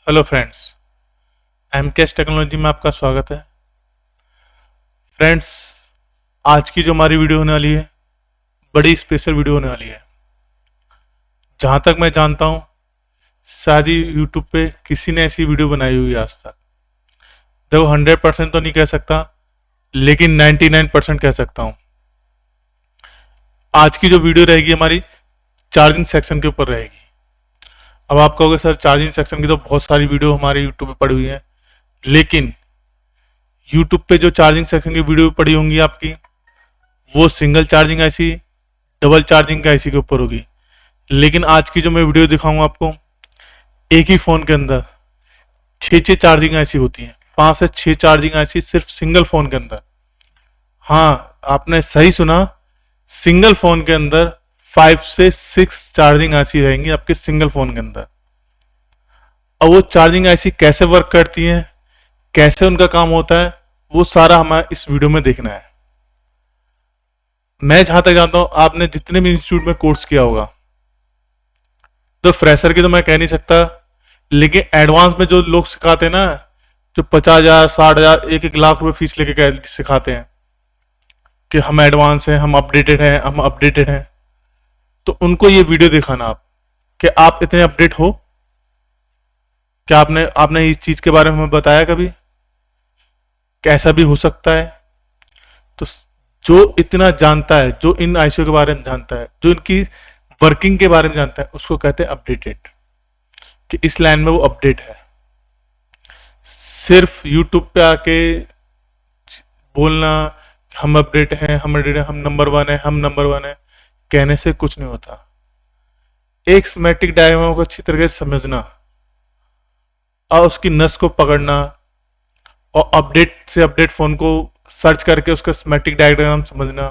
Hello friends, MKS technology में आपका स्वागत है। फ्रेंड्स, आज की जो हमारी वीडियो होने वाली है बड़ी स्पेशल वीडियो होने वाली है। जहां तक मैं जानता हूं शायद ही यूट्यूब पे किसी ने ऐसी वीडियो बनाई हुई है आज तक। देखो 100% तो नहीं कह सकता, लेकिन 99% कह सकता हूं। आज की जो वीडियो रहेगी हमारी चार्जिंग सेक्शन के ऊपर रहेगी। अब आप कहोगे सर चार्जिंग सेक्शन की तो बहुत सारी वीडियो हमारे यूट्यूब पे पड़ी हुई है, लेकिन यूट्यूब पे जो चार्जिंग सेक्शन की वीडियो पड़ी होंगी आपकी, वो single charging IC, double charging का आईसी के ऊपर होगी। लेकिन आज की जो मैं वीडियो दिखाऊंगा आपको, एक ही फोन के अंदर 6 चार्जिंग आईसी होती हैं, 5 से 6 चार्जिंग आईसी सिर्फ सिंगल फोन के अंदर। हाँ, आपने सही सुना, सिंगल फोन के अंदर 5 से 6 चार्जिंग आईसी रहेंगी आपके सिंगल फोन के अंदर। अब वो चार्जिंग आईसी कैसे वर्क करती हैं, कैसे उनका काम होता है, वो सारा हमें इस वीडियो में देखना है। मैं जहां तक जानता हूं, आपने जितने भी इंस्टीट्यूट में कोर्स किया होगा, तो फ्रेशर की तो मैं कह नहीं सकता, लेकिन एडवांस में जो लोग सिखाते हैं ना, जो 50,000 60,000 1-1 लाख रुपए फीस लेके सिखाते हैं कि हम एडवांस हैं, हम अपडेटेड हैं, हम अपडेटेड हैं, तो उनको ये वीडियो दिखाना आप कि आप इतने अपडेट हो। क्या आपने आपने इस चीज के बारे में हमें बताया कभी कैसा भी हो सकता है? तो जो इतना जानता है, जो इन आईसीयू के बारे में जानता है, जो इनकी वर्किंग के बारे में जानता है, उसको कहते हैं अपडेटेड, कि इस लाइन में वो अपडेट है। सिर्फ यूट्यूब पे आके बोलना हम अपडेट हैं, हम अपडेट हैं, हम नंबर 1 है, हम नंबर 1 है, कहने से कुछ नहीं होता। एक स्कीमेटिक डायग्राम को अच्छी तरीके से समझना और उसकी नस को पकड़ना, और अपडेट से अपडेट फोन को सर्च करके उसका स्कीमेटिक डायग्राम समझना,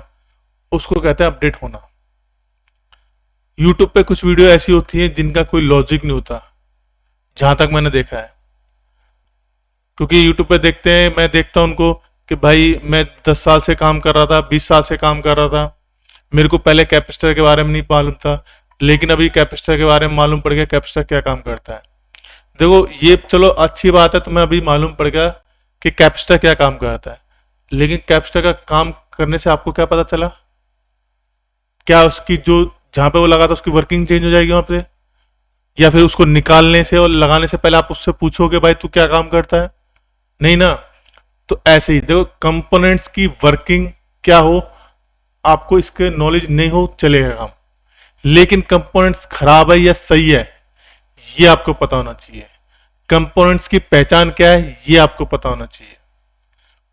उसको कहते हैं अपडेट होना। यूट्यूब पे कुछ वीडियो ऐसी होती है जिनका कोई लॉजिक नहीं होता, जहां तक मैंने देखा है। क्योंकि यूट्यूब पे देखते हैं, मैं देखता हूं उनको कि भाई मैं 10 साल से काम कर रहा था, 20 साल से काम कर रहा था, मेरे को पहले कैपेसिटर के बारे में नहीं मालूम था, लेकिन अभी कैपेसिटर के बारे में मालूम पड़ गया कैपेसिटर क्या काम करता है। देखो ये चलो अच्छी बात है, तुम्हें अभी मालूम पड़ गया कि कैपेसिटर क्या काम करता है, लेकिन कैपेसिटर का काम करने से आपको क्या पता चला? क्या उसकी जो जहां पे वो लगा था उसकी वर्किंग चेंज हो जाएगी वहां पे? या फिर उसको निकालने से और लगाने से पहले आप उससे पूछोगे भाई तू क्या काम करता है? नहीं ना। तो ऐसे ही देखो, कंपोनेंट्स की वर्किंग क्या हो, आपको इसके नॉलेज नहीं हो चलेगा काम, लेकिन कंपोनेंट्स खराब है या सही है ये आपको पता होना चाहिए। कंपोनेंट्स की पहचान क्या है ये आपको पता होना चाहिए।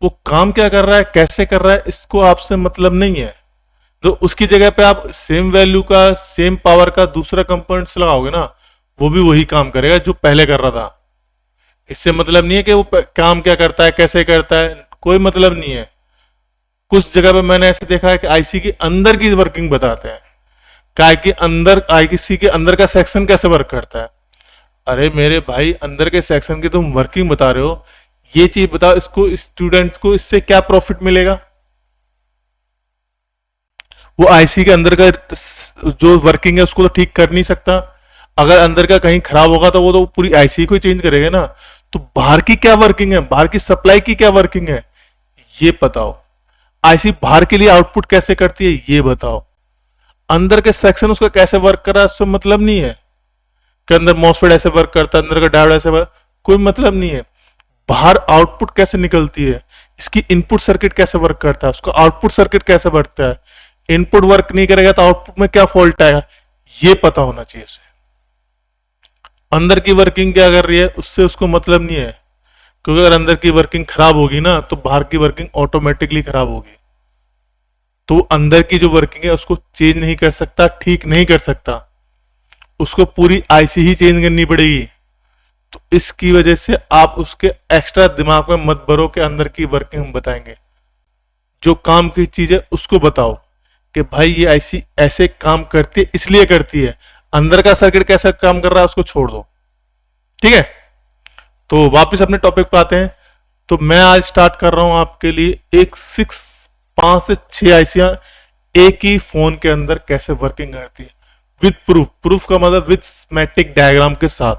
वो काम क्या कर रहा है, कैसे कर रहा है, इसको आपसे मतलब नहीं है। तो उसकी जगह पे आप सेम वैल्यू का, सेम पावर का दूसरा कंपोनेंट्स लगाओगे ना, वो भी वही काम करेगा जो पहले कर रहा था। इससे मतलब नहीं है कि वो काम क्या करता है, कैसे करता है, कोई मतलब नहीं है। कुछ जगह पे मैंने ऐसे देखा है कि आईसी के अंदर की वर्किंग बताते हैं, काय के अंदर, आईसी के अंदर का सेक्शन कैसे वर्क करता है। अरे मेरे भाई, अंदर के सेक्शन की तुम वर्किंग बता रहे हो, ये चीज बताओ इसको, स्टूडेंट्स को इससे क्या प्रॉफिट मिलेगा? वो आईसी के अंदर का जो वर्किंग है उसको तो ठीक कर नहीं सकता। अगर अंदर का कहीं खराब होगा तो वो तो पूरी आईसी को ही चेंज करेगा ना। तो बाहर की क्या वर्किंग है, बाहर की सप्लाई की क्या वर्किंग है, ये बताओ। आईसी बाहर के लिए आउटपुट कैसे करती है ये बताओ। अंदर के सेक्शन उसका कैसे वर्क कर रहा है उससे मतलब नहीं है कि अंदर मॉसफेट ऐसे वर्क करता है, अंदर का डायोड ऐसे वर्क, कोई मतलब नहीं है। बाहर आउटपुट कैसे निकलती है, इसकी इनपुट सर्किट कैसे वर्क करता है, उसका आउटपुट सर्किट कैसे बढ़ता है, इनपुट वर्क नहीं करेगा तो आउटपुट में क्या फॉल्ट आएगा, ये पता होना चाहिए उसे। अंदर की वर्किंग क्या कर रही है उससे उसको मतलब नहीं है, क्योंकि अगर अंदर की वर्किंग खराब होगी ना तो बाहर की वर्किंग ऑटोमेटिकली खराब होगी। तो अंदर की जो वर्किंग है उसको चेंज नहीं कर सकता, ठीक नहीं कर सकता, उसको पूरी आईसी ही चेंज करनी पड़ेगी। तो इसकी वजह से आप उसके एक्स्ट्रा दिमाग में मत भरो कि अंदर की वर्किंग हम बताएंगे। जो काम की चीज है उसको बताओ कि भाई ये आईसी ऐसे काम करती है, इसलिए करती है, अंदर का सर्किट कैसा काम कर रहा है उसको छोड़ दो। ठीक है, तो वापस अपने टॉपिक पे आते हैं। तो मैं आज स्टार्ट कर रहा हूं आपके लिए एक 5 से 6 आईसियां एक ही फोन के अंदर कैसे वर्किंग करती है, विद प्रूफ। प्रूफ का मतलब विद स्कीमेटिक डायग्राम के साथ।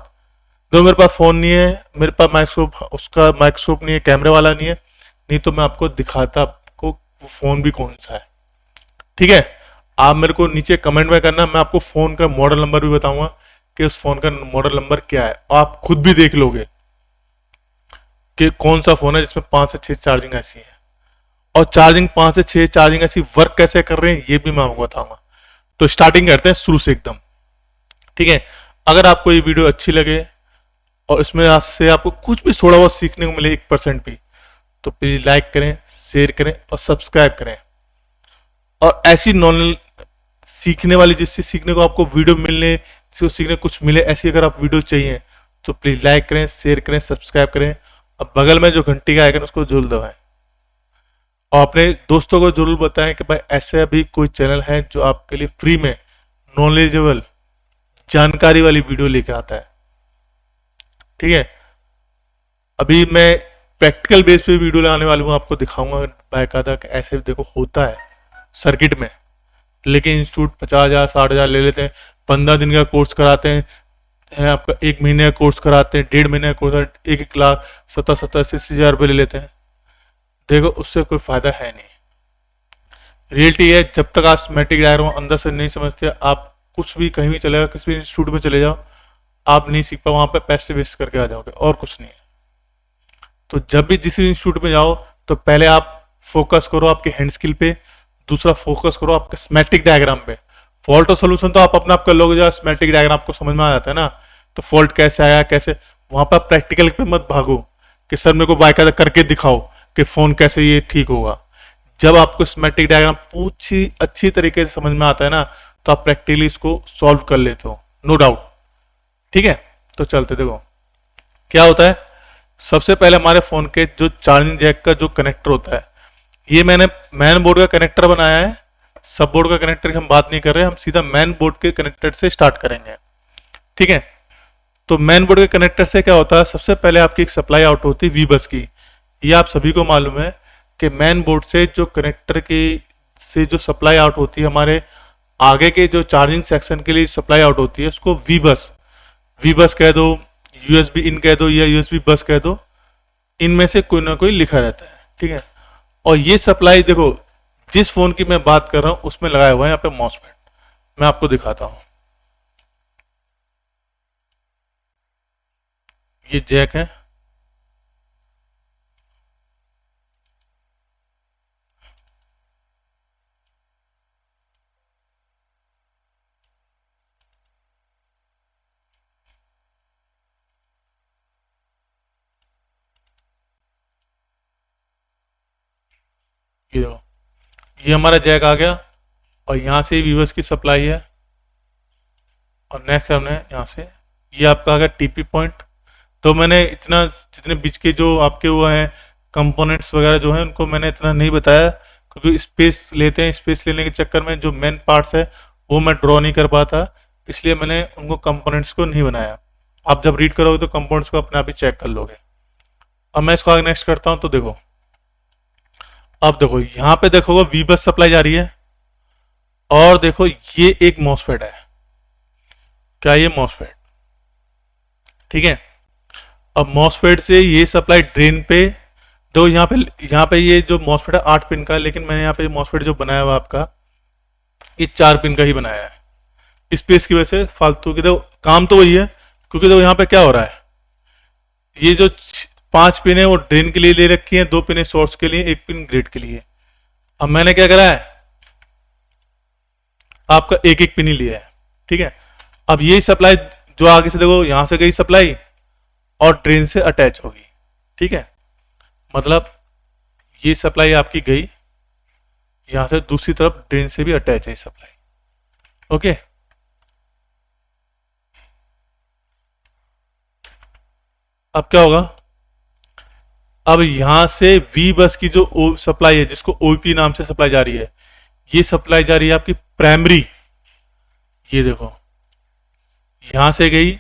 जो मेरे पास फोन नहीं है, मेरे पास माइक्रोस्कोप, उसका माइक्रोस्कोप नहीं है, कैमरे वाला नहीं है, नहीं तो मैं आपको दिखाता आपको वो फोन भी कौन सा है। ठीक है, आप मेरे को नीचे कमेंट में करना, मैं आपको फोन का मॉडल नंबर भी बताऊंगा कि उस फोन का मॉडल नंबर क्या है, आप खुद भी देख लोगे कि कौन सा फोन है जिसमें 5 से 6 चार्जिंग ऐसी है, और चार्जिंग 5 से 6 चार्जिंग ऐसी वर्क कैसे कर रहे हैं ये भी मैं आपको बताऊंगा। तो स्टार्टिंग करते हैं शुरू से एकदम। ठीक है, अगर आपको ये वीडियो अच्छी लगे और इसमें आज से आपको कुछ भी थोड़ा बहुत सीखने को मिले 1% भी, तो प्लीज लाइक करें, शेयर करें और सब्सक्राइब करें। और ऐसी नॉलेज सीखने वाली, जिससे सीखने को आपको वीडियो मिलने, जिसको सीखने कुछ मिले, ऐसी अगर आप वीडियो चाहिए तो प्लीज लाइक करें, शेयर करें, सब्सक्राइब करें, और बगल में जो घंटी का आइकन उसको जरूर दबाएं, और अपने दोस्तों को जरूर बताएं कि भाई ऐसे भी कोई चैनल है जो आपके लिए फ्री में नॉलेजेबल जानकारी वाली वीडियो लेके आता है। ठीक है, अभी मैं प्रैक्टिकल बेस पे वीडियो लाने वाला हूँ, आपको दिखाऊंगा बाकायदा कि ऐसे देखो होता है सर्किट में। लेकिन इंस्टीट्यूट 50,000 60,000 ले लेते हैं, 15 दिन का कोर्स कराते हैं आपका, 1 महीने का कोर्स कराते हैं, 1.5 महीने का कोर्स, 1 लाख 70,000 रुपये ले लेते हैं। देखो उससे कोई फायदा है नहीं। रियलिटी है, जब तक आप स्कीमेटिक डायग्राम अंदर से नहीं समझते, आप कुछ भी कहीं भी चले जाओ, किसी भी इंस्टीट्यूट में चले जाओ, आप नहीं सीख पाओ, वहां पर पैसे वेस्ट करके आ जाओगे और कुछ नहीं है। तो जब भी जिस इंस्टीट्यूट में जाओ तो पहले आप फोकस करो आपके हैंड स्किल पे, दूसरा फोकस करो आपके स्कीमेटिक डायग्राम पे। फॉल्ट और सोल्यूशन तो आप अपना आप कर लोगे, जब स्कीमेटिक डायग्राम आपको समझ में आ जाता है ना, तो फॉल्ट कैसे आया कैसे, वहां पर प्रैक्टिकल पे मत भागो कि सर मेरे को बाकायदा करके दिखाओ कि फोन कैसे ये ठीक होगा। जब आपको स्कीमेटिक डायग्राम पूरी अच्छी तरीके से समझ में आता है ना, तो आप प्रैक्टिकली इसको सॉल्व कर लेते हो, नो डाउट। ठीक है, तो चलते देखो क्या होता है। सबसे पहले हमारे फोन के जो चार्जिंग जैक का जो कनेक्टर होता है, ये मैंने मैन बोर्ड का कनेक्टर बनाया है, सब बोर्ड का कनेक्टर की हम बात नहीं कर रहे, हम सीधा मैन बोर्ड के कनेक्टर से स्टार्ट करेंगे। ठीक है, तो मैन बोर्ड के कनेक्टर से क्या होता है, सबसे पहले आपकी एक सप्लाई आउट होती है वी बस की। ये आप सभी को मालूम है कि मैन बोर्ड से जो कनेक्टर की से जो सप्लाई आउट होती है, हमारे आगे के जो चार्जिंग सेक्शन के लिए सप्लाई आउट होती है, उसको वी बस कह दो, यूएसबी इन कह दो या यूएसबी बस कह दो, इनमें से कोई ना कोई लिखा रहता है। ठीक है, और ये सप्लाई देखो जिस फोन की मैं बात कर रहा हूं उसमें लगाया हुआ है यहाँ पे मॉसफेट, मैं आपको दिखाता हूं। ये जैक है, ये देखो, ये हमारा जैक आ गया, और यहाँ से वीवर्स की सप्लाई है, और नेक्स्ट हमने यहाँ से, ये आपका आ गया टीपी पॉइंट। तो मैंने इतना, जितने बीच के जो आपके वो हैं कंपोनेंट्स वगैरह जो हैं, उनको मैंने इतना नहीं बताया, क्योंकि स्पेस लेते हैं, स्पेस लेने के चक्कर में जो मेन पार्ट्स है वो मैं ड्रॉ नहीं कर पाता, इसलिए मैंने उनको कंपोनेंट्स को नहीं बनाया। आप जब रीड करोगे तो कंपोनेंट्स को अपने आप ही चेक कर लोगे। अब मैं इसको आगे नेक्स्ट करता हूँ, तो देखो अब देखो यहाँ पे देखोगे वी बस सप्लाई जा रही है, और देखो ये एक मॉसफेट है, क्या ये मॉसफेट। ठीक है, अब मॉसफेट से ये सप्लाई ड्रेन पे दो, यहाँ पे ये जो मॉसफेट है 8 पिन का, लेकिन मैंने यहाँ पे मॉसफेट जो बनाया हुआ आपका, ये 4 पिन का ही बनाया है, स्पेस की वजह से फालतू की। देखो काम तो वही है, क्योंकि देखो यहाँ पे क्या हो रहा है, ये जो 5 पिन है वो ड्रेन के लिए ले रखी है, 2 पिन है सोर्स के लिए, 1 पिन ग्रिड के लिए। अब मैंने क्या करा है, आपका एक एक पिन ही लिया है। ठीक है, अब ये सप्लाई जो आगे से देखो यहां से गई सप्लाई और ड्रेन से अटैच होगी। ठीक है, मतलब ये सप्लाई आपकी गई, यहां से दूसरी तरफ ड्रेन से भी अटैच है सप्लाई। ओके, अब क्या होगा, अब यहां से वी बस की जो सप्लाई है, जिसको ओपी नाम से सप्लाई जा रही है, ये सप्लाई जा रही है आपकी प्राइमरी। ये देखो यहां से गई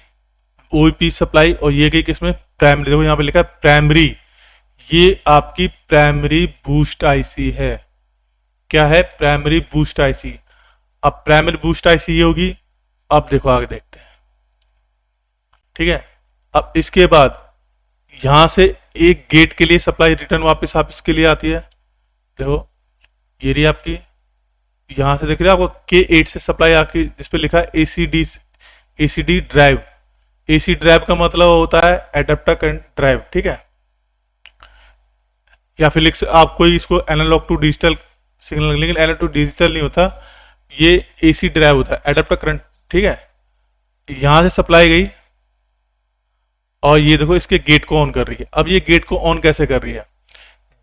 ओपी सप्लाई, और ये गई किसमें, प्राइमरी। देखो यहां पे लिखा है प्राइमरी, ये आपकी प्राइमरी बूस्ट आईसी है। क्या है, प्राइमरी बूस्ट आईसी। अब प्राइमरी बूस्ट आईसी ये होगी। अब देखो आगे देखते हैं। ठीक है, अब इसके बाद यहां से एक गेट के लिए सप्लाई रिटर्न वापस आप इसके लिए आती है। देखो ये रही आपकी, यहां से देख रहे हैं आपको K8 से सप्लाई आके जिसपे लिखा है एसीडी ड्राइव। एसी ड्राइव का मतलब होता है एडेप्टर करंट ड्राइव, ठीक है। या फिर आप कोई इसको एनालॉग टू डिजिटल सिग्नल, लेकिन एनालॉग टू डिजिटल नहीं होता, ये एसी ड्राइव होता है, एडेप्टर करंट, ठीक है। यहां से सप्लाई गई और ये देखो इसके गेट को ऑन कर रही है। अब ये गेट को ऑन कैसे कर रही है,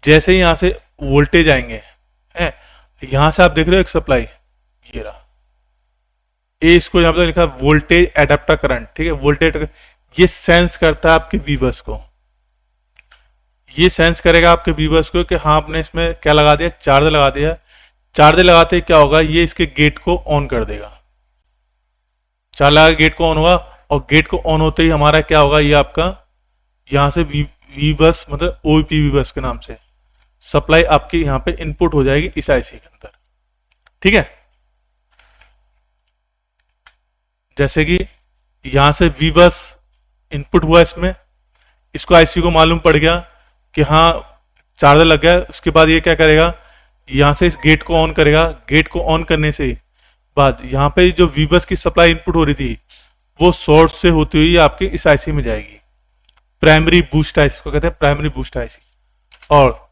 जैसे ही यहां से वोल्टेज आएंगे हैं, यहां से आप देख रहे हो एक सप्लाई, ये रहा, ये इसको यहां पर लिखा है वोल्टेज एडेप्टर करंट, ठीक है। वोल्टेज ये सेंस करता है आपके वीबस को, ये सेंस करेगा आपके वीबस को कि हाँ आपने इसमें क्या लगा दिया, चार्ज लगा दिया। चार्ज लगाते ही क्या होगा, ये इसके गेट को ऑन कर देगा। चार्ज लगा गेट को ऑन हुआ, और गेट को ऑन होते ही हमारा क्या होगा, ये आपका यहां से वीबस मतलब ओईपी वीबस के नाम से सप्लाई आपकी यहां पे इनपुट हो जाएगी इस आईसी के अंदर, ठीक है। जैसे कि यहां से वीबस इनपुट हुआ इसमें, इसको आईसी को मालूम पड़ गया कि हाँ चार्जर लग गया। उसके बाद ये क्या करेगा, यहां से इस गेट को ऑन करेगा। गेट को ऑन करने से बाद यहाँ पे जो वीबस की सप्लाई इनपुट हो रही थी वो सोर्स से होती हुई आपके इस आईसी में जाएगी। प्राइमरी बूस्ट आईसी को कहते हैं, प्राइमरी बूस्ट आईसी। और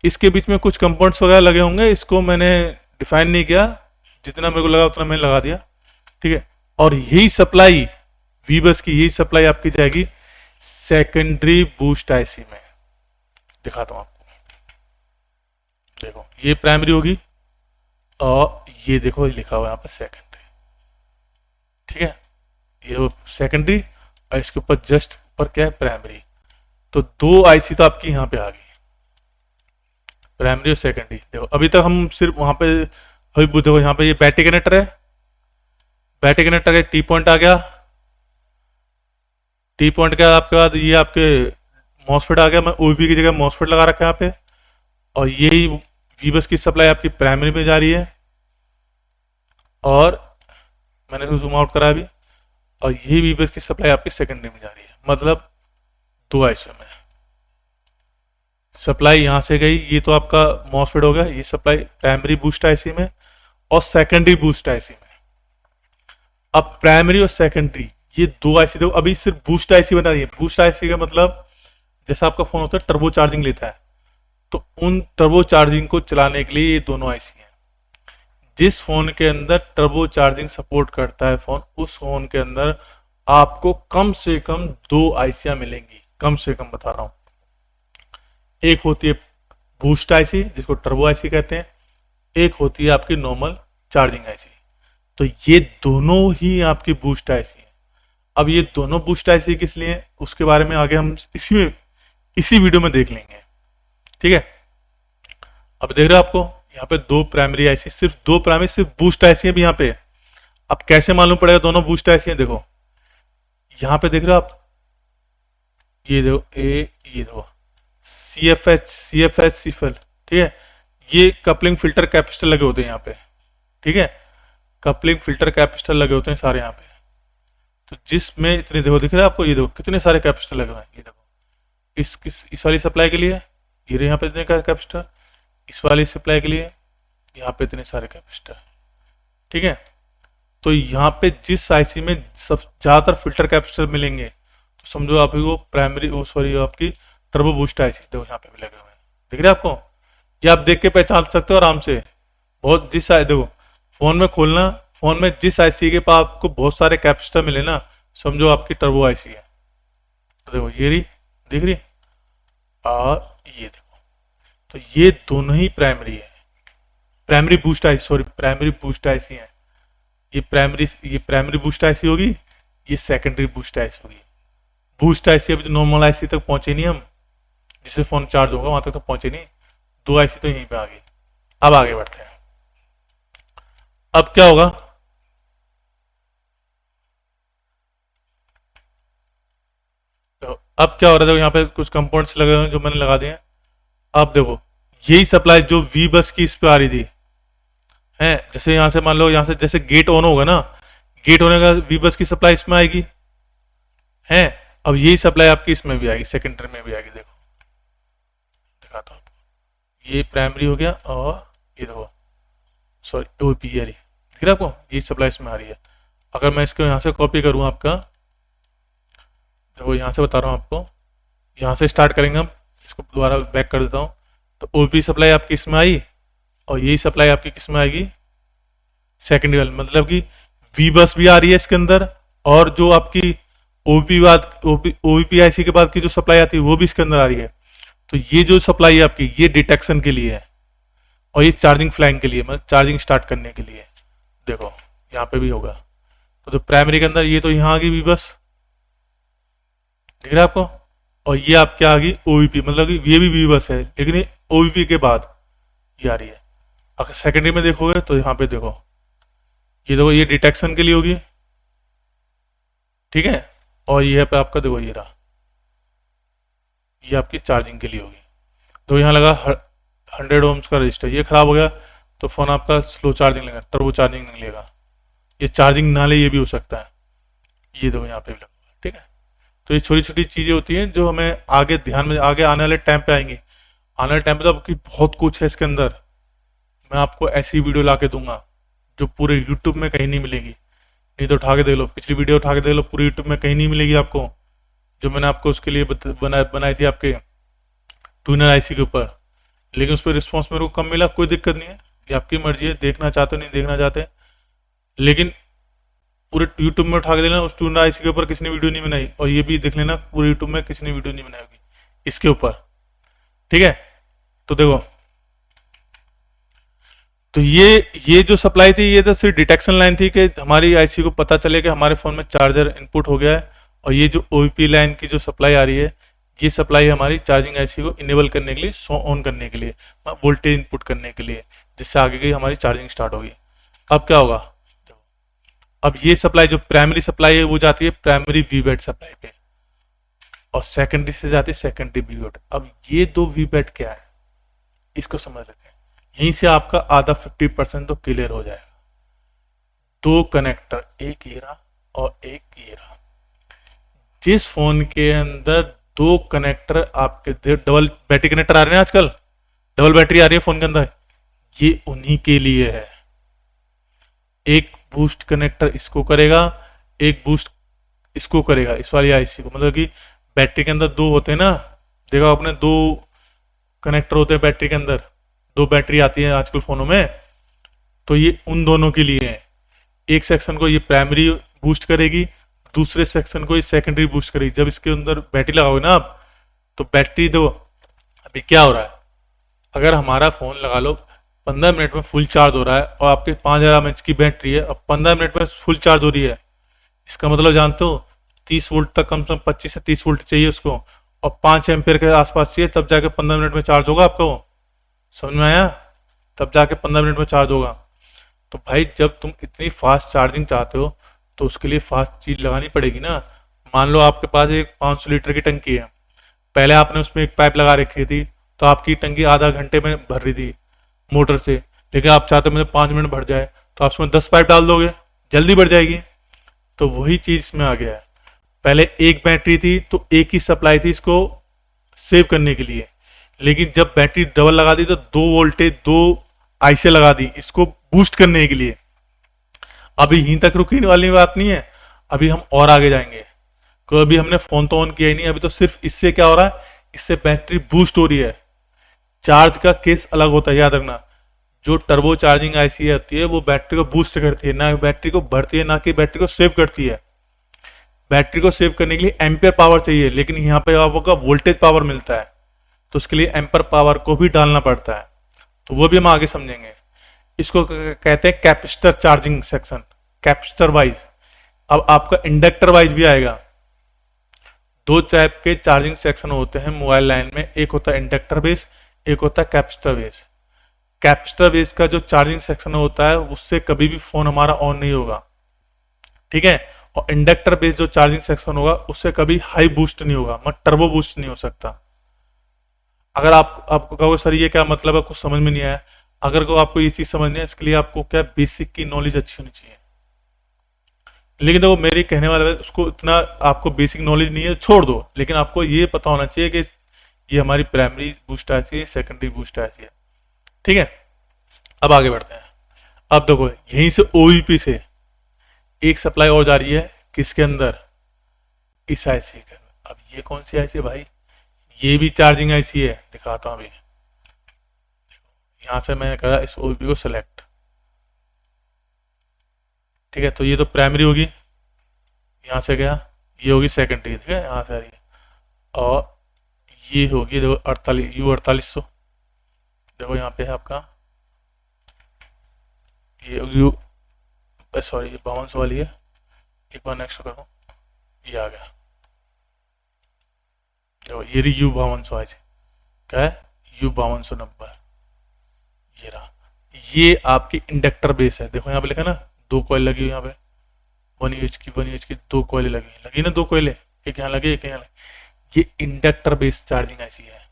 इसके बीच में कुछ कंपोनेंट्स वगैरह लगे होंगे, इसको मैंने डिफाइन नहीं किया, जितना मेरे को लगा उतना मैंने लगा दिया, ठीक है। और यही सप्लाई वीबस की, यही सप्लाई आपकी जाएगी सेकेंडरी बूस्ट आईसी में। दिखाता हूं आपको, देखो ये प्राइमरी होगी और ये देखो ये लिखा हुआ है यहाँ पर सेकेंडरी, ठीक है। ये सेकेंडरी और इसके ऊपर जस्ट ऊपर क्या है, प्राइमरी। तो दो आईसी तो आपकी यहाँ पे आ गई, प्राइमरी और सेकेंडरी। देखो अभी तक हम सिर्फ वहां पे, अभी देखो यहाँ पे ये बैटरी कनेक्टर है, बैटरी कनेक्टर का टी पॉइंट आ गया। टी पॉइंट का आपके बाद ये आपके मॉसफेट आ गया, मैं ओईपी की जगह मॉसफेट लगा रखा है यहाँ पे। और यही वीबस की सप्लाई आपकी प्राइमरी में जा रही है, और मैंने इसको जूम आउट करा अभी, और यही वीबस की सप्लाई आपकी सेकेंडरी में जा रही है। मतलब दो आईसी में सप्लाई यहां से गई, ये तो आपका मॉसफेट हो गया, ये सप्लाई प्राइमरी बूस्ट आईसी में और सेकेंडरी बूस्ट आईसी में। अब प्राइमरी और सेकेंडरी ये दो आईसी, देखो अभी सिर्फ बूस्ट आईसी बता दिए। बूस्ट आईसी का मतलब जैसा आपका फोन होता है टर्बो चार्जिंग लेता है, तो उन टर्बो चार्जिंग को चलाने के लिए ये दोनों आईसी हैं। जिस फोन के अंदर टर्बो चार्जिंग सपोर्ट करता है फोन, उस फोन के अंदर आपको कम से कम दो आईसियां मिलेंगी, कम से कम बता रहा हूं। एक होती है बूस्ट आईसी जिसको टर्बो आईसी कहते हैं, एक होती है आपकी नॉर्मल चार्जिंग आईसी। तो ये दोनों ही आपकी बूस्ट आईसी है। अब ये दोनों बूस्ट आईसी किस लिए है, उसके बारे में आगे हम इसी वीडियो में देख लेंगे, ठीक है। अब देख रहे हो आपको यहाँ पे दो प्राइमरी आईसी, सिर्फ दो प्राइमरी, सिर्फ बूस्ट आईसी है भी यहाँ पे। अब कैसे मालूम पड़ेगा दोनों बूस्ट आईसी है, देखो यहाँ पे देख रहे हो आप, ये देखो ये देखो CFH ठीक है। ये कपलिंग फिल्टर कैपेसिटर लगे होते हैं यहाँ पे, ठीक है। कपलिंग फिल्टर कैपेसिटर लगे होते हैं सारे यहाँ पे। तो जिसमें इतने देखो दिख रहा है आपको, ये देखो कितने सारे कैपेसिटर लगे हुए हैं। ये देखो इस वाली सप्लाई के लिए ये यहाँ पे इतने कैपेसिटर, इस वाली सप्लाई के लिए यहाँ पे इतने सारे कैपेसिटर, ठीक है। तो यहाँ पे जिस आईसी में सब ज्यादातर फिल्टर कैपेसिटर मिलेंगे, तो समझो आप वो प्राइमरी, सॉरी आपकी टर्बो बूस्ट आईसी देखो यहाँ पे भी लगे हुए हैं, दिख रहे हैं आपको। ये आप देख के पहचान सकते हो आराम से। बहुत जिस देखो फोन में खोलना, फोन में जिस आईसी के पास आपको बहुत सारे कैपेसिटर मिले ना, समझो आपकी टर्बो आईसी है। तो देखो ये रही, दिख रही, और ये देखो, तो ये दोनों ही प्राइमरी है, primary boost IC, sorry primary boost IC है। ये प्राइमरी बूस्ट आईसी होगी, ये सेकेंडरी बूस्ट आईसी होगी। बूस्ट आईसी अभी तो नॉर्मल आईसी तक पहुंचे नहीं हम, जिससे फोन चार्ज होगा वहां तक तो पहुंचे नहीं। दो आईसी तो यहीं पे आ गई। अब आगे बढ़ते हैं। अब क्या होगा, तो अब क्या हो रहा है, देखो यहाँ पे कुछ कंपाउंड्स लगे हुए हैं जो मैंने लगा दिए हैं। अब देखो यही सप्लाई जो वी बस की इस पे आ रही थी है, जैसे यहां से मान लो यहाँ से जैसे गेट ऑन होगा ना, गेट होने का वी बस की सप्लाई इसमें आएगी है। अब यही सप्लाई आपकी इसमें भी आएगी, सेकेंडरी में भी आएगी। देखो दिखाता हूँ आपको, ये प्राइमरी हो गया और ये देखो सॉरी ओपी दिख रहा है आपको, ये सप्लाई इसमें आ रही है। अगर मैं इसको यहाँ से कॉपी करूँ आपका, देखो यहाँ से बता रहा हूँ आपको, यहाँ से स्टार्ट करेंगे हम, इसको दोबारा बैक कर देता हूँ। तो ओपी सप्लाई आपकी इसमें आई और यही सप्लाई आपकी किसमें आएगी, सेकेंडरी वाले, मतलब कि वी बस भी आ रही है इसके अंदर, और जो आपकी ओपी आईसी के बाद की जो सप्लाई आती है वो भी इसके अंदर आ रही है। तो ये जो सप्लाई है आपकी, ये डिटेक्शन के लिए है और ये चार्जिंग फ्लैग के लिए, मतलब चार्जिंग स्टार्ट करने के लिए। देखो यहाँ पे भी होगा। तो जो प्राइमरी के अंदर ये तो यहाँ आ गई वी बस, दिख रहा है आपको, और ये आपके आ गई ओवीपी, मतलब कि ये भी वी बस है लेकिन ये ओवीपी के बाद ये आ रही है। अगर सेकेंडरी में देखोगे तो यहाँ पे देखो, ये देखो ये डिटेक्शन के लिए होगी, ठीक है, और ये पे आपका देखो ये रहा, ये आपकी चार्जिंग के लिए होगी। तो यहाँ लगा 100 ओम्स का रजिस्टर, ये खराब हो गया तो फोन आपका स्लो चार्जिंग लेगा, टर्बो चार्जिंग नहीं लेगा। ये चार्जिंग ना ले ये भी हो सकता है, ये देखो यहाँ पे भी लगा, ठीक है। तो ये छोटी छोटी चीजें होती हैं जो हमें आगे ध्यान में, आगे आने वाले टाइम पे आएंगी। आने वाले टाइम पे तो आपकी बहुत कुछ है इसके अंदर, मैं आपको ऐसी वीडियो ला के दूंगा जो पूरे यूट्यूब में कहीं नहीं मिलेगी। नहीं तो उठा के देख लो, पिछली वीडियो उठा के देख लो, पूरे यूट्यूब में कहीं नहीं मिलेगी आपको, जो मैंने आपको उसके लिए बनाई थी आपके ट्यूनर आईसी के ऊपर। लेकिन उस पर रिस्पॉन्स मेरे को कम मिला, कोई दिक्कत नहीं है, ये आपकी मर्जी है, देखना चाहते हो नहीं देखना चाहते। लेकिन पूरे यूट्यूब में उठा के देना, उस ट्यूनर आईसी के ऊपर किसी ने वीडियो नहीं बनाई, और ये भी देख लेना पूरे यूट्यूब में किसी ने वीडियो नहीं बनाई होगी इसके ऊपर, ठीक है। तो देखो, तो ये जो सप्लाई थी ये तो सिर्फ डिटेक्शन लाइन थी कि हमारी आईसी को पता चले कि हमारे फोन में चार्जर इनपुट हो गया है। और ये जो ओपी लाइन की जो सप्लाई आ रही है, ये सप्लाई हमारी चार्जिंग आईसी को इनेबल करने के लिए, सो ऑन करने के लिए, वोल्टेज इनपुट करने के लिए, जिससे आगे की हमारी चार्जिंग स्टार्ट होगी। अब क्या होगा, अब ये सप्लाई जो प्राइमरी सप्लाई है वो जाती है प्राइमरी वीबैट सप्लाई पे, और सेकेंडरी से जाती है सेकेंडरी वीबैट। अब ये दो वीबैट क्या है इसको समझ लेते हैं, यहीं से आपका आधा 50% तो क्लियर हो जाएगा। दो कनेक्टर, एक ये रहा और एक ये रहा। जिस फोन के अंदर दो कनेक्टर आपके, डबल बैटरी कनेक्टर आ रहे हैं आजकल, डबल बैटरी आ रही है फोन के अंदर, ये उन्हीं के लिए है। एक बूस्ट कनेक्टर इसको करेगा, एक बूस्ट इसको करेगा, इस वाली आईसी को। मतलब कि बैटरी के अंदर दो होते हैं ना, देखा आपने, दो कनेक्टर होते हैं बैटरी के अंदर, दो बैटरी आती है आजकल फोनों में, तो ये उन दोनों के लिए है। एक सेक्शन को ये प्राइमरी बूस्ट करेगी, दूसरे सेक्शन को ये सेकेंडरी बूस्ट करेगी। जब इसके अंदर बैटरी लगाओगे ना आप, तो बैटरी दो, अभी क्या हो रहा है, अगर हमारा फोन लगा लो 15 मिनट में फुल चार्ज हो रहा है और आपके 5000 mAh की बैटरी है, अब 15 मिनट में फुल चार्ज हो रही है, इसका मतलब जानते हो 30 वोल्ट तक, कम से कम 25 से 30 वोल्ट चाहिए उसको, और 5 एम्पियर के आसपास चाहिए, तब जाके 15 मिनट में चार्ज होगा आपका वो। समझ में आया, तब जाके 15 मिनट में चार्ज होगा। तो भाई जब तुम इतनी फास्ट चार्जिंग चाहते हो तो उसके लिए फास्ट चीज लगानी पड़ेगी ना। मान लो आपके पास एक 500 लीटर की टंकी है, पहले आपने उसमें एक पाइप लगा रखी थी, तो आपकी टंकी आधा घंटे में भर रही थी मोटर से, लेकिन आप चाहते हो मुझे 5 मिनट भर जाए, तो आप उसमें 10 पाइप डाल दोगे, जल्दी बढ़ जाएगी। तो वही चीज इसमें आ गया है। पहले एक बैटरी थी तो एक ही सप्लाई थी इसको सेव करने के लिए, लेकिन जब बैटरी डबल लगा दी तो 2 वोल्टेज 2 आईसी लगा दी इसको बूस्ट करने के लिए। अभी यहीं तक रुकने वाली बात नहीं है, अभी हम और आगे जाएंगे, क्योंकि अभी हमने फोन तो ऑन किया ही नहीं, अभी तो सिर्फ इससे क्या हो रहा है, इससे बैटरी बूस्ट हो रही है। चार्ज का केस अलग होता है, याद रखना। जो टर्बो चार्जिंग आईसी आती है वो बैटरी को बूस्ट करती है, ना बैटरी को भरती है, ना कि बैटरी को सेव करती है। बैटरी को सेव करने के लिए एम्पियर पावर चाहिए, लेकिन यहाँ पे आपको वोल्टेज पावर मिलता है, तो उसके लिए एम्पियर पावर को भी डालना पड़ता है, तो वो भी हम आगे समझेंगे। इसको कहते हैं capacitor charging section, capacitor wise. अब आपका इंडक्टर वाइज भी आएगा। दो टाइप के चार्जिंग सेक्शन होते हैं मोबाइल लाइन में, एक होता है इंडक्टर बेस, एक होता है कैपेसिटर बेस। कैपेसिटर बेस का जो चार्जिंग सेक्शन होता है उससे कभी भी फोन हमारा ऑन नहीं होगा, ठीक है। और इंडक्टर बेस जो चार्जिंग सेक्शन होगा उससे कभी हाई बूस्ट नहीं होगा, मतलब टर्बो बूस्ट नहीं हो सकता। अगर आपको कहोगे सर ये क्या मतलब है, कुछ समझ में नहीं आया, अगर को आपको ये चीज समझनी है, इसके लिए आपको क्या बेसिक की नॉलेज अच्छी होनी चाहिए। लेकिन देखो मेरी कहने वाला है, उसको इतना आपको बेसिक नॉलेज नहीं है, छोड़ दो, लेकिन आपको ये पता होना चाहिए कि ये हमारी प्राइमरी बूस्ट आईसी है, सेकेंडरी बूस्ट आईसी है। ठीक है, अब आगे बढ़ते हैं। अब देखो यहीं से ओईपी से एक सप्लाई और जा रही है किसके अंदर, इस आईसी के अंदर। अब ये कौन सी आईसी है भाई, ये भी चार्जिंग आईसी है, दिखाता हूं अभी। यहां से मैंने करा इस ओईपी को सिलेक्ट। ठीक है, तो ये तो प्राइमरी होगी, यहां से गया, ये होगी सेकेंडरी, ठीक है, यहां से आ रही है, और ये होगी देखो 48 U 4800। देखो यहाँ पे है आपका ये यू, सॉरी ये 5200 वाली है, एक बार नेक्स्ट करो, ये आ गया। देखो ये रही U 5200 आई, क्या है U 5200 नंबर, ये रहा। ये आपकी इंडक्टर बेस है, देखो यहाँ पे लिखा ना, दो कॉइल लगी हुई यहाँ पे, 1 की 1 की दो कॉइलें लगी ना, दो कॉइलें, एक यहाँ लगे एक यहाँ लगे, ये इंडक्टर बेस्ड चार्जिंग ऐसी है।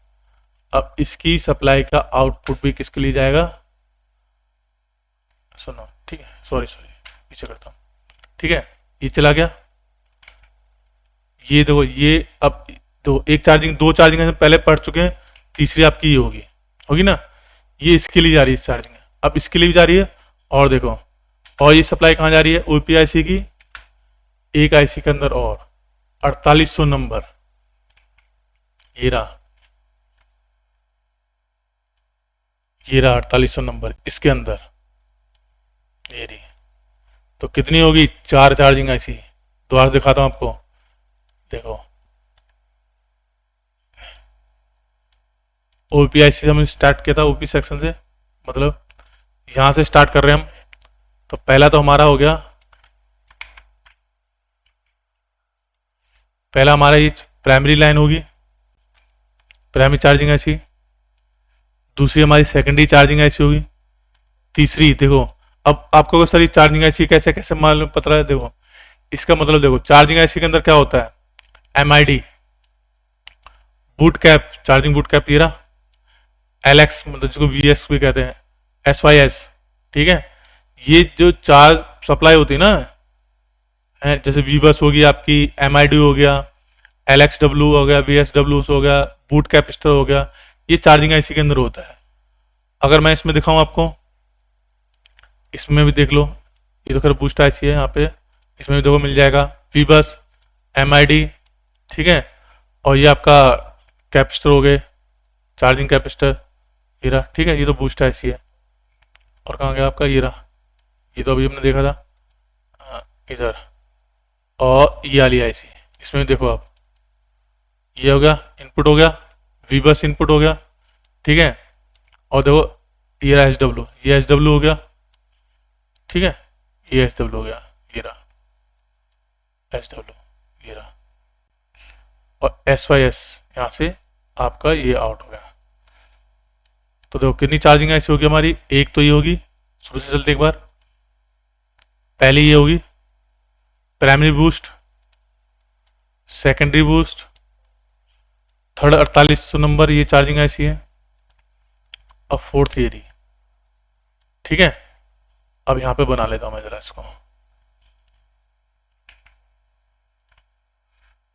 अब इसकी सप्लाई का आउटपुट भी किसके लिए जाएगा, सुनो, ठीक है, सॉरी पीछे करता हूँ, ठीक है, ये चला गया। ये देखो ये अब दो एक चार्जिंग, दो चार्जिंग पहले पढ़ चुके हैं, तीसरी आपकी ये होगी, होगी ना, ये इसके लिए जा रही है इस चार्जिंग, अब इसके लिए भी जा रही है। और देखो, और ये सप्लाई कहाँ जा रही है, ओपी आईसी की, एक आईसी के अंदर और 4800 नंबर, ये रहा, ये रहा 4800 नंबर इसके अंदर, ये रही। तो कितनी होगी, 4 चार्जिंग आईसी। दोबारा दिखाता हूं आपको, देखो ओपीआईसी से हमने स्टार्ट किया था, ओपी सेक्शन से, मतलब यहां से स्टार्ट कर रहे हैं हम। तो पहला तो हमारा हो गया, पहला हमारा ये प्राइमरी लाइन होगी, प्राइमरी चार्जिंग आईसी। दूसरी हमारी सेकेंडरी चार्जिंग आईसी होगी। तीसरी देखो, अब आपको सर ये चार्जिंग आईसी कैसे कैसे मालूम पता है, देखो इसका मतलब देखो, चार्जिंग आईसी के अंदर क्या होता है, MID, boot cap, charging boot cap, ये रहा एलएक्स, मतलब जिसको वीएस भी कहते हैं, एसवाईएस, ठीक है। ये जो चार्ज सप्लाई होती है ना, है जैसे वीबस होगी आपकी, एमआईडी हो गया, एलएक्सडब्ल्यू हो गया, वीएसडब्ल्यू हो गया, बूट कैपेसिटर हो गया, ये चार्जिंग आईसी के अंदर होता है। अगर मैं इसमें दिखाऊं आपको, इसमें भी देख लो, ये तो खैर बूस्ट आईसी है, यहाँ पे इसमें भी देखो मिल जाएगा वीबस, एमआईडी, ठीक है, और ये आपका कैपेसिटर हो गए, चार्जिंग कैपेसिटर, ये रहा, ठीक है, ये तो बूस्ट आईसी है। और कहाँ गया आपका, ये रहा, ये तो अभी हमने देखा था इधर। और ये वाली आईसी, इसमें देखो आप, ये हो गया इनपुट, हो गया वीबस इनपुट हो गया, ठीक है। और देखो ये रहा एसडब्ल्यू, ये एसडब्ल्यू हो गया, ठीक है, ये एसडब्ल्यू हो गया, ये रहा एसडब्ल्यू, ये रहा। और एसवाईएस यहाँ से आपका ये आउट हो गया। तो देखो कितनी चार्जिंग ऐसी होगी हमारी, एक तो ये होगी, शुरू से चलते एक बार, पहली ये होगी primary boost, secondary boost, third 4800 number ये चार्जिंग ऐसी है, और फोर्थ ये रही, ठीक है। अब यहां पे बना लेता हूं मैं जरा इसको।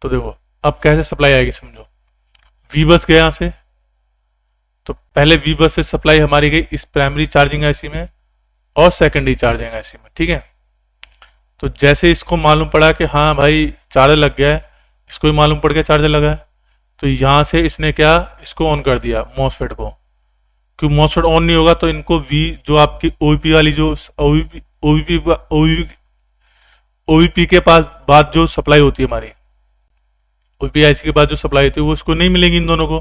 तो देखो अब कैसे सप्लाई आएगी, समझो, वी बस गया यहां से, तो पहले वी बस से सप्लाई हमारी गई इस प्राइमरी चार्जिंग आईसी में और सेकेंडरी चार्जिंग आईसी में, ठीक है। तो जैसे इसको मालूम पड़ा कि हाँ भाई चार्जर लग गया है, इसको भी मालूम पड़ गया चार्जर लगा है, तो यहां से इसने क्या, इसको ऑन कर दिया मॉसफेट को, क्योंकि मॉसफेट ऑन नहीं होगा तो इनको वी, जो आपकी ओवीपी वाली, जो ओवीपी के पास बाद जो सप्लाई होती है हमारी, ओवीपी आईसी के बाद जो सप्लाई होती है वो इसको नहीं मिलेगी इन दोनों को।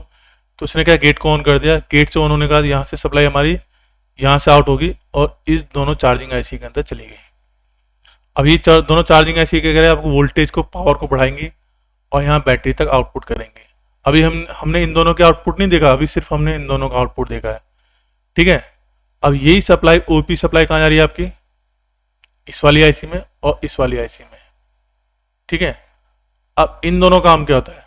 तो उसने क्या, गेट को ऑन कर दिया, गेट से ऑन होने के बाद यहाँ से सप्लाई हमारी यहाँ से आउट होगी और इस दोनों चार्जिंग आईसी के अंदर चली गई। अब ये दोनों चार्जिंग आईसी क्या करें, आपको वोल्टेज को, पावर को बढ़ाएंगी और यहाँ बैटरी तक आउटपुट करेंगे। अभी हमने इन दोनों के आउटपुट नहीं देखा, अभी सिर्फ हमने इन दोनों का आउटपुट देखा है, ठीक है। अब यही सप्लाई, ओपी सप्लाई कहाँ जा रही है आपकी, इस वाली आईसी में और इस वाली आईसी में, ठीक है। अब इन दोनों का काम क्या होता है,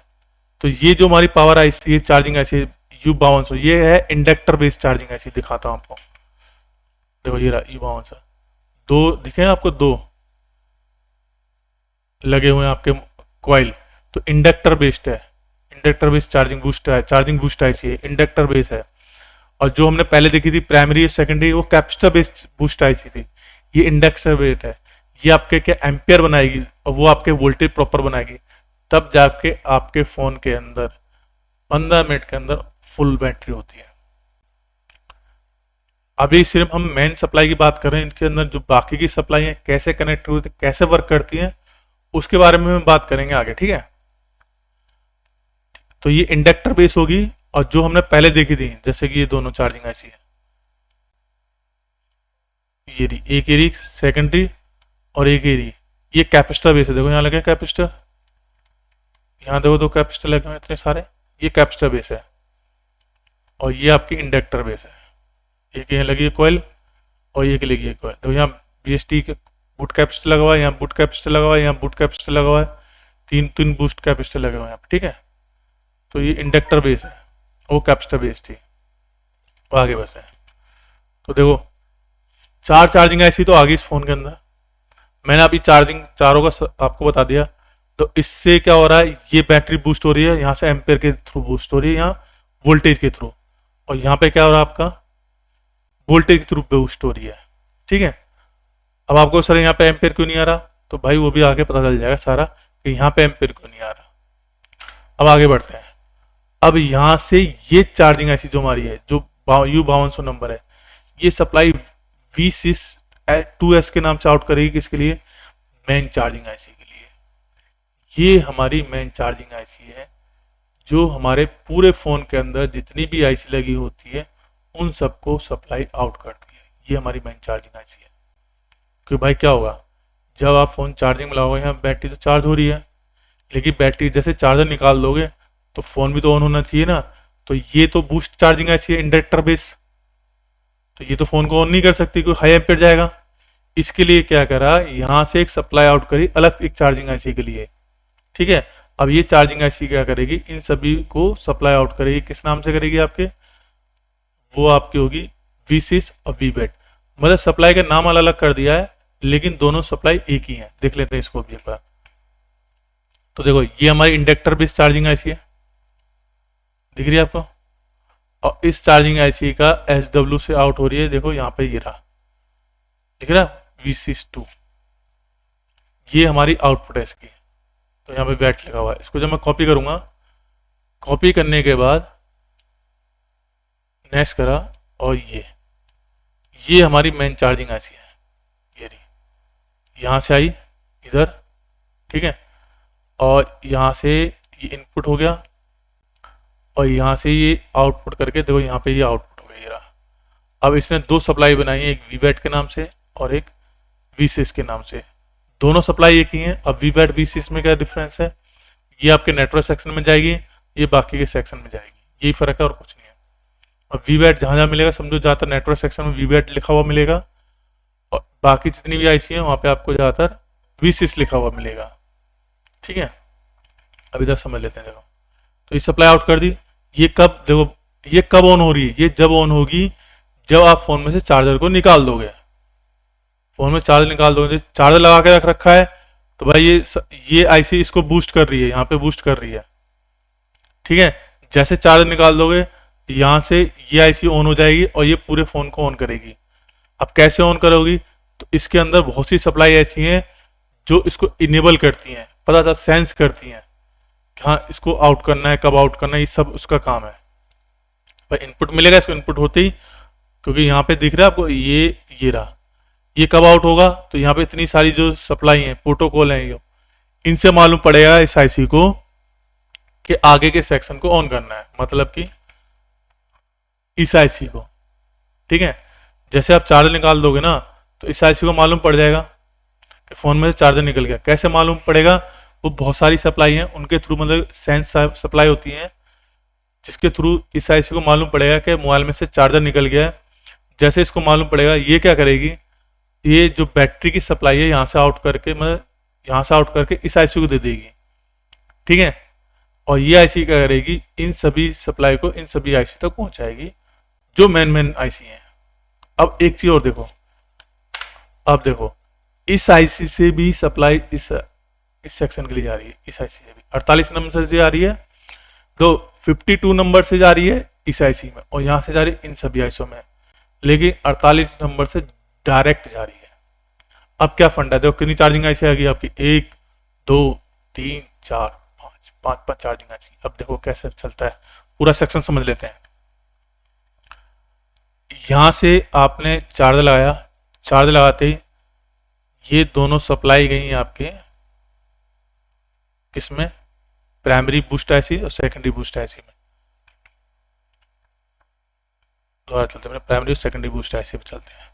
तो ये जो हमारी पावर आईसी, ये चार्जिंग आईसी U 5200, ये है इंडक्टर बेस्ड चार्जिंग आईसी, दिखाता हूं आपको। देखो ये रहा U 5200, दो दिखे आपको, दो, लगे हुए हैं आपके कॉइल, तो इंडक्टर बेस्ड है, inductor based charging boost IC है, इंडक्टर बेस है। और जो हमने पहले देखी थी प्राइमरी और सेकेंडरी, वो कैपेसिटर बेस्ड बूस्ट आईसी थी, ये इंडक्टर बेस्ड है। ये आपके क्या एम्पियर बनाएगी और वो आपके वोल्टेज प्रॉपर बनाएगी, तब जाके आपके फोन के अंदर 15 मिनट के अंदर फुल बैटरी होती है। अभी सिर्फ हम मेन सप्लाई की बात कर रहे हैं, इनके अंदर जो बाकी की सप्लाई है कैसे कनेक्ट होती है, कैसे वर्क करती है, उसके बारे में हम बात करेंगे आगे, ठीक है। तो ये इंडक्टर बेस होगी, और जो हमने पहले देखी थी जैसे कि ये दोनों चार्जिंग ऐसी है, ये रही एक एरी सेकेंडरी और एक एरी, ये कैपेसिटर बेस है। देखो यहाँ लगे कैपेसिटर, यहाँ देखो दो कैपेसिटर लगे हुए इतने सारे, ये कैपेसिटर बेस है। और ये आपकी इंडक्टर बेस है, एक यहाँ लगी है कॉइल और एक लगी है कॉइल। तो यहाँ बीएसटी के बूट कैपेसिटर लगा हुआ है, यहाँ बूट कैपेसिटर लगा हुआ है, यहाँ बूट कैपेसिटर लगा हुआ है, तीन तीन बूस्ट कैपेसिटर लगे हुए हैं यहाँ पे, ठीक है। तो ये इंडक्टर बेस है, वो कैपेसिटर बेस थी, वो आगे बस है। तो देखो चार चार्जिंग ऐसी तो आ गई इस फोन के अंदर, मैंने अभी चार्जिंग चारों का आपको बता दिया। तो इससे क्या हो रहा है, ये बैटरी बूस्ट हो रही है, यहाँ से एम्पेयर के थ्रू बूस्ट हो रही है, यहाँ वोल्टेज के थ्रू, और यहाँ पे क्या हो रहा है आपका वोल्टेज के थ्रू बूस्ट हो रही है, ठीक है। अब आपको सर यहाँ पे एम्पेयर क्यों नहीं आ रहा, तो भाई वो भी आगे पता चल जाएगा सारा कि यहाँ पे एम्पेयर क्यों नहीं आ रहा। अब आगे बढ़ते हैं। अब यहाँ से ये चार्जिंग ऐसी जो हमारी है, जो U5200 नंबर है, ये सप्लाई V6 2S के नाम से आउट करेगी, किसके लिए, मेन चार्जिंग आईसी के लिए। ये हमारी मेन चार्जिंग आईसी है, जो हमारे पूरे फोन के अंदर जितनी भी आईसी लगी होती है उन सबको सप्लाई आउट करती है। ये हमारी मेन चार्जिंग आईसी है। क्योंकि भाई क्या होगा, जब आप फोन चार्जिंग में लगाओगे, यहाँ बैटरी तो चार्ज हो रही है, लेकिन बैटरी जैसे चार्जर निकाल दोगे तो फोन भी तो ऑन होना चाहिए ना। तो ये तो बूस्ट चार्जिंग ऐसी है इंडक्टर बेस, तो ये तो फोन को ऑन नहीं कर सकती, कोई हाई एम्पेयर जाएगा। इसके लिए क्या करा, यहाँ से एक सप्लाई आउट करी अलग एक चार्जिंग आईसी के लिए, ठीक है। अब ये चार्जिंग आईसी क्या करेगी, इन सभी को सप्लाई आउट करेगी, किस नाम से करेगी आपके, वो आपकी होगी V6 और VBAT। मतलब सप्लाई का नाम अलग अलग कर दिया है, लेकिन दोनों सप्लाई एक ही है। देख लेते हैं इसको भी एक बार। तो देखो ये हमारी इंडक्टर बेस्ड चार्जिंग आईसी है, दिख रही है आपको, और इस चार्जिंग आईसी का SW से आउट हो रही है, देखो यहाँ पे ये रहा, दिख रहा V6 2, ये हमारी आउटपुट है इसकी। तो यहाँ पे बैट लगा हुआ है, इसको जब मैं कॉपी करूंगा, कॉपी करने के बाद नेक्स्ट करा, और ये हमारी मेन चार्जिंग आईसी है, ये रही, यहाँ से आई इधर, ठीक है। और यहाँ से ये इनपुट हो गया, और यहाँ से ये आउटपुट करके देखो यहाँ पे ये आउटपुट हो गया, ये रहा। अब इसने दो सप्लाई बनाई है, एक VBAT के नाम से और एक V6 के नाम से, दोनों सप्लाई एक ही है। अब VBAT V6 में क्या डिफरेंस है, ये आपके नेटवर्क सेक्शन में जाएगी, ये बाकी के सेक्शन में जाएगी, यही फर्क है और कुछ नहीं है। और VBAT जहां जहां मिलेगा, समझो ज्यादातर नेटवर्क सेक्शन में VBAT लिखा हुआ मिलेगा, और बाकी जितनी भी आईसी है वहां पे आपको ज्यादातर V6 लिखा हुआ मिलेगा, ठीक है। अब इधर समझ लेते हैं। देखो तो ये सप्लाई आउट कर दी, ये कब, देखो ये कब ऑन हो रही है, ये जब ऑन होगी जब आप फोन में से चार्जर को निकाल दोगे। फोन में चार्जर निकाल दोगे, चार्जर लगा के रख रखा है तो भाई ये आईसी इसको बूस्ट कर रही है, यहाँ पे बूस्ट कर रही है, ठीक है। जैसे चार्जर निकाल दोगे, यहाँ से ये आईसी ऑन हो जाएगी और ये पूरे फोन को ऑन करेगी। अब कैसे ऑन करोगी, तो इसके अंदर बहुत सी सप्लाई ऐसी हैं जो इसको इनेबल करती हैं, पता था सेंस करती हैं, हाँ इसको आउट करना है, कब आउट करना है, ये सब उसका काम है। भाई इनपुट मिलेगा, इसको इनपुट होते ही, क्योंकि यहाँ पे दिख रहा है आपको ये रहा, ये कब आउट होगा, तो यहाँ पे इतनी सारी जो सप्लाई है, प्रोटोकॉल है, ये इनसे मालूम पड़ेगा इस आईसी को कि आगे के सेक्शन को ऑन करना है, मतलब कि इस आईसी को, ठीक है। जैसे आप चार्जर निकाल दोगे ना, तो इस आईसी को मालूम पड़ जाएगा कि फोन में से चार्जर निकल गया। कैसे मालूम पड़ेगा, वो बहुत सारी सप्लाई है उनके थ्रू, मतलब सेंस सप्लाई होती है जिसके थ्रू इस आईसी को मालूम पड़ेगा कि मोबाइल में से चार्जर निकल गया है। जैसे इसको मालूम पड़ेगा, ये क्या करेगी, ये जो बैटरी की सप्लाई है यहाँ से आउट करके, मतलब यहाँ से आउट करके इस आईसी को दे देगी, ठीक है। और ये आईसी क्या करेगी, इन सभी सप्लाई को इन सभी आईसी तक पहुंचाएगी जो मेन आईसी है। अब एक चीज और देखो, अब देखो इस आईसी से भी सप्लाई इस इस सेक्शन के लिए जा रही है, इस आईसी से भी 48 नंबर से जा रही है, तो 52 नंबर से जा रही है इस आईसी में, और यहाँ से जा रही है इन सभी आईसीओ में, लेकिन 48 नंबर से डायरेक्ट जा रही है। अब क्या फंडा है, देखो कितनी चार्जिंग आईसी आ गई आपकी, 1 2 3 4 5, 5 चार्जिंग आईसी। अब देखो कैसे चलता है, पूरा सेक्शन समझ लेते हैं। यहां से आपने चार्ज लगाया, चार्ज लगाते ही ये दोनों सप्लाई गई आपके किसमें, प्राइमरी बूस्ट आईसी और सेकेंडरी बूस्ट आईसी में। दोबारा चलते हैं, प्राइमरी और सेकेंडरी बूस्ट आईसी पे चलते हैं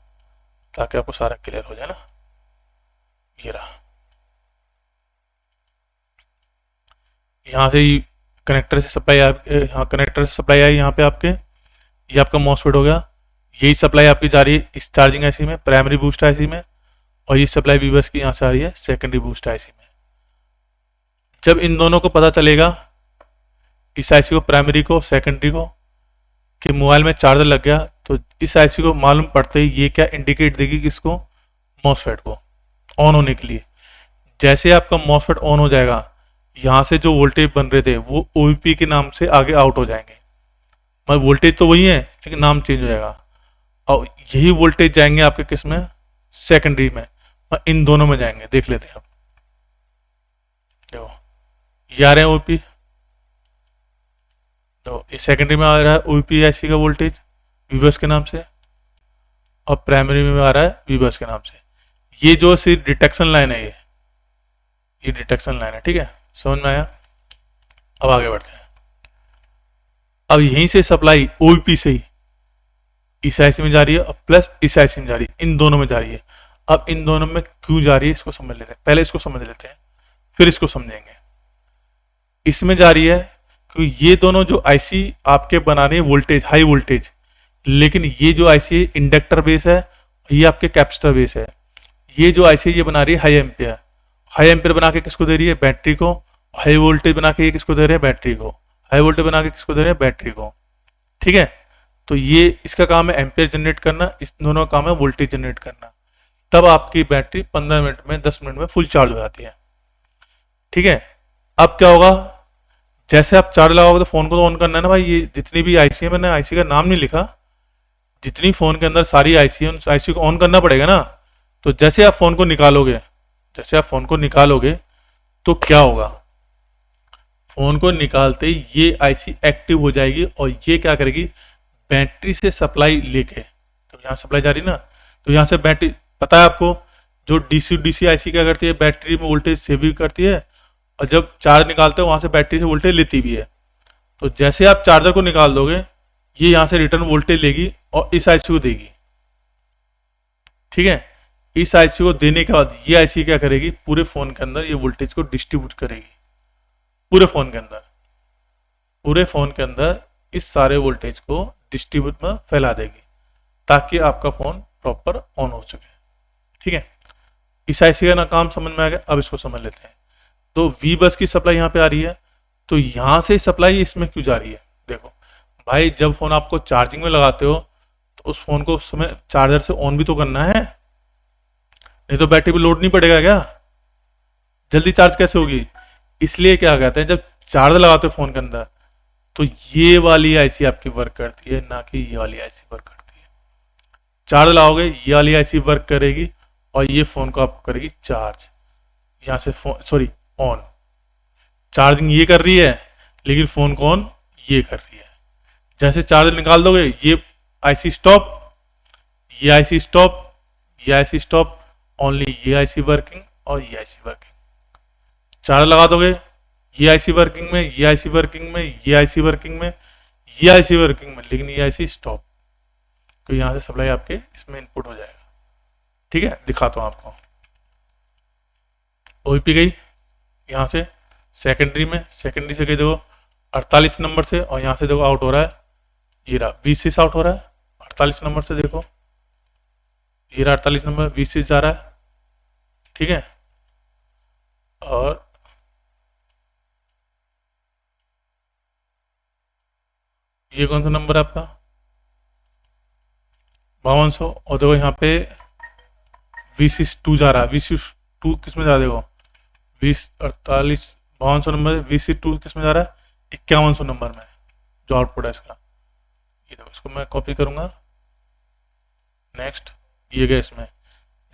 ताकि आपको सारा क्लियर हो जाए ना। ये रहा, यहाँ से कनेक्टर से सप्लाई, हाँ कनेक्टर से सप्लाई आई यहाँ पे आपके, ये आपका मॉसफेट हो गया। यही सप्लाई आपकी जा रही है इस चार्जिंग आईसी में, प्राइमरी बूस्ट आईसी में, और ये सप्लाई वीवर्स की यहाँ से आ रही है सेकेंडरी बूस्ट आईसी में। जब इन दोनों को पता चलेगा, इस आईसी को, प्राइमरी को, सेकेंडरी को, कि मोबाइल में चार्जर लग गया, तो इस आईसी को मालूम पड़ते ही ये क्या इंडिकेट देगी, किसको, मॉसफेट को ऑन होने के लिए। जैसे आपका मॉसफेट ऑन हो जाएगा, यहाँ से जो वोल्टेज बन रहे थे वो ओवीपी के नाम से आगे आउट हो जाएंगे, मतलब वोल्टेज तो वही है लेकिन नाम चेंज हो जाएगा, और यही वोल्टेज जाएंगे आपके किस में, सेकेंडरी में, और इन दोनों में जाएंगे। देख लेते हैं आप, देखो ये आ रहे हैं ओवीपी, तो इस सेकेंडरी में आ रहा है ओवीपी आईसी का वोल्टेज वीवर्स के नाम से, और प्राइमरी में आ रहा है वीवर्स के नाम से। ये जो सी डिटेक्शन लाइन है, ये डिटेक्शन लाइन है, ठीक है, समझ में आया। अब आगे बढ़ते हैं। अब यहीं से सप्लाई ओवीपी से ही इस आईसी में जा रही है और प्लस इस आईसी में जा रही है, इन दोनों में जा रही है। अब इन दोनों में क्यों जा रही है इसको समझ लेते हैं, पहले इसको समझ लेते हैं फिर इसको समझेंगे। इसमें जा रही है क्योंकि ये दोनों जो आईसी आपके बना रहे हैं वोल्टेज, हाई वोल्टेज, लेकिन ये जो आईसी इंडक्टर बेस है, ये आपके कैपेसिटर बेस है। ये जो आईसी ये बना रही है हाई एम्पियर, हाई एम्पियर बना के किसको दे रही है, बैटरी को। हाई वोल्टेज बना के ये किसको दे रहे हैं, बैटरी को। हाई वोल्टेज बना के किसको दे रहे हैं, बैटरी को, ठीक है। तो ये इसका काम है एम्पियर जनरेट करना, इस दोनों का काम है वोल्टेज जनरेट करना। तब आपकी बैटरी 15 मिनट में, 10 मिनट में फुल चार्ज हो जाती है, ठीक है। अब क्या होगा, जैसे आप चार्ज लगाओगे तो फोन को तो ऑन करना है ना भाई। ये जितनी भी आईसी है, मैंने आईसी का नाम नहीं लिखा, जितनी फोन के अंदर सारी आईसी है उन आईसी को ऑन करना पड़ेगा ना। तो जैसे आप फोन को निकालोगे, जैसे आप फोन को निकालोगे तो क्या होगा, फोन को निकालते ही ये आईसी एक्टिव हो जाएगी और ये क्या करेगी, बैटरी से सप्लाई लेके, तो यहाँ सप्लाई जा रही ना, तो यहाँ से बैटरी, पता है आपको जो डीसी डीसी आईसी क्या करती है, बैटरी में वोल्टेज सेव भी करती है और जब चार्ज निकालते हो वहां से बैटरी से वोल्टेज लेती भी है। तो जैसे आप चार्जर को निकाल दोगे, ये यहाँ से रिटर्न वोल्टेज लेगी और इस आईसी को देगी, ठीक है। इस आईसी को देने के बाद ये आईसी क्या करेगी, पूरे फोन के अंदर ये वोल्टेज को डिस्ट्रीब्यूट करेगी, पूरे फोन के अंदर, पूरे फोन के अंदर इस सारे वोल्टेज को डिस्ट्रीब्यूट में फैला देगी ताकि आपका फोन प्रॉपर ऑन हो सके, ठीक है। इस आईसी का ना काम समझ में आ गया। अब इसको समझ लेते हैं। तो वी बस की सप्लाई यहाँ पे आ रही है, तो यहां से सप्लाई इसमें क्यों जा रही है, देखो भाई, जब फोन आपको चार्जिंग में लगाते हो तो उस फोन को उस समय चार्जर से ऑन भी तो करना है, नहीं तो बैटरी पे लोड नहीं पड़ेगा क्या, जल्दी चार्ज कैसे होगी। इसलिए क्या कहते हैं, जब चार्ज लगाते हो फोन के अंदर तो ये वाली आईसी आपकी वर्क करती है, ना कि ये वाली आईसी वर्क करती है। चार्ज लगाओगे ये वाली आईसी वर्क करेगी और ये फोन को आपको करेगी चार्ज, यहां से फोन, सॉरी ऑन, चार्जिंग ये कर रही है लेकिन फोन को ऑन ये कर रही है। जैसे चार्जर निकाल दोगे ये आईसी स्टॉप, ये आईसी स्टॉप, ये आईसी स्टॉप, ओनली ये आईसी वर्किंग और ये आईसी वर्किंग। चार्ज लगा दोगे ये आईसी वर्किंग में, ये आईसी वर्किंग में, ये आईसी वर्किंग में, ये आईसी वर्किंग में, लेकिन ये आईसी स्टॉप। तो यहां से सप्लाई आपके इसमें इनपुट हो जाएगा, ठीक है। दिखाता हूं आपको, ओईपी गई यहां से सेकेंडरी में, सेकेंडरी से गई देखो 48 नंबर से, और यहां से देखो आउट हो रहा है, ये रहा 20 से आउट हो रहा है 48 नंबर से, देखो ये रहा 48 नंबर, 20 से जा रहा है, ठीक है। और ये कौन सा नंबर है आपका, 5200, और देखो यहाँ पे VC2 जा रहा है, VC2 किस में जा रहा है, देखो 5200 नंबर VC2 किस में जा रहा है, 5100 नंबर में जो आउटपुट है इसका। ये देखो, इसको मैं कॉपी करूंगा, नेक्स्ट, ये गया इसमें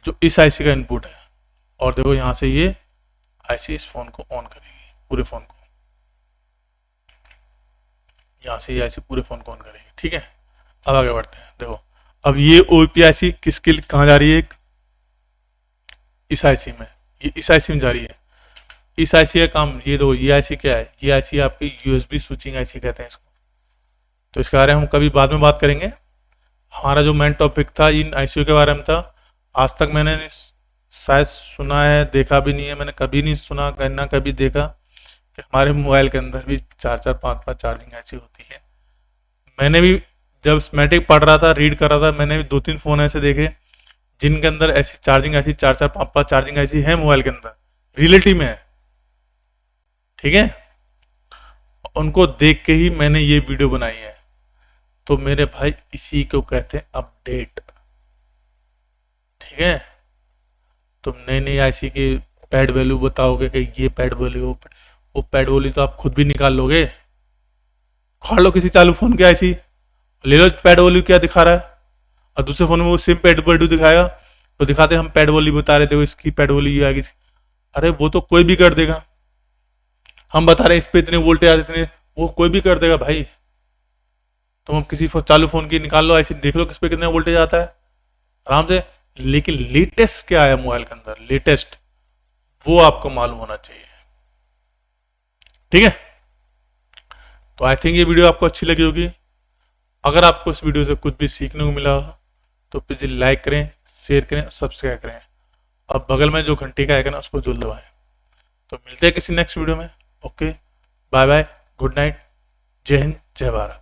जो इस आईसी का इनपुट है, और देखो यहाँ से ये आईसी इस फोन को ऑन करेगी, पूरे फोन को, यहाँ से ये आईसी पूरे फोन को ऑन करेगी। ठीक है, अब आगे बढ़ते हैं। देखो अब ये ओपी आईसी किसके लिए कहाँ जा रही है, इस आईसी में, ये इस आईसी में जा रही है। इस आईसी का काम, ये दो, ये आईसी क्या है, ये आईसी आपकी यूएसबी स्विचिंग आईसी कहते हैं इसको। तो इसके बारे में हम कभी बाद में बात करेंगे। हमारा जो मेन टॉपिक था इन आईसीयू के बारे में था। आज तक मैंने शायद सुना है, देखा भी नहीं है, मैंने कभी नहीं सुना, ना कभी देखा कि हमारे मोबाइल के अंदर भी 4-4 5-5 चार्जिंग ऐसी होती है। मैंने भी जब स्मेटिक पढ़ रहा था, रीड कर रहा था, मैंने भी 2-3 फोन ऐसे देखे जिनके अंदर ऐसी चार्जिंग, ऐसी 4-4 5-5 चार्जिंग ऐसी है मोबाइल के अंदर, रियलिटी में है। ठीक है, उनको देख के ही मैंने ये वीडियो बनाई है। तो मेरे भाई इसी को कहते हैं अपडेट। ठीक है, तुम नई नई आईसी की पैड वैल्यू बताओगे कि ये पैड वैल्यू, वो पैड वैल्यू तो आप खुद भी निकाल लोगे। खाड़ लो किसी चालू फोन की आईसी, ले लो पैड वैल्यू क्या दिखा रहा है, और दूसरे फोन में वो सेम पैड वैल्यू दिखाएगा, तो दिखाते हम पैड वैल्यू बता रहे थे, इसकी पैड वैल्यू ये आ गई। अरे वो तो कोई भी कर देगा, हम बता रहे हैं इस पे इतने वोल्टेज आते, इतने, वो कोई भी कर देगा भाई। तुम अब किसी चालू फोन की निकाल लो ऐसी, देख लो किस पे कितना वोल्टेज आता है आराम से। लेकिन लेटेस्ट क्या है मोबाइल के अंदर, लेटेस्ट, वो आपको मालूम होना चाहिए। ठीक है, तो आई थिंक ये वीडियो आपको अच्छी लगी होगी। अगर आपको इस वीडियो से कुछ भी सीखने को मिला तो प्लीज लाइक करें, शेयर करें, सब्सक्राइब करें, और बगल में जो घंटी का आइकन है उसको जरूर दबाएं। तो मिलते हैं किसी नेक्स्ट वीडियो में। Okay, bye bye, good night, जय हिंद, जय भारत।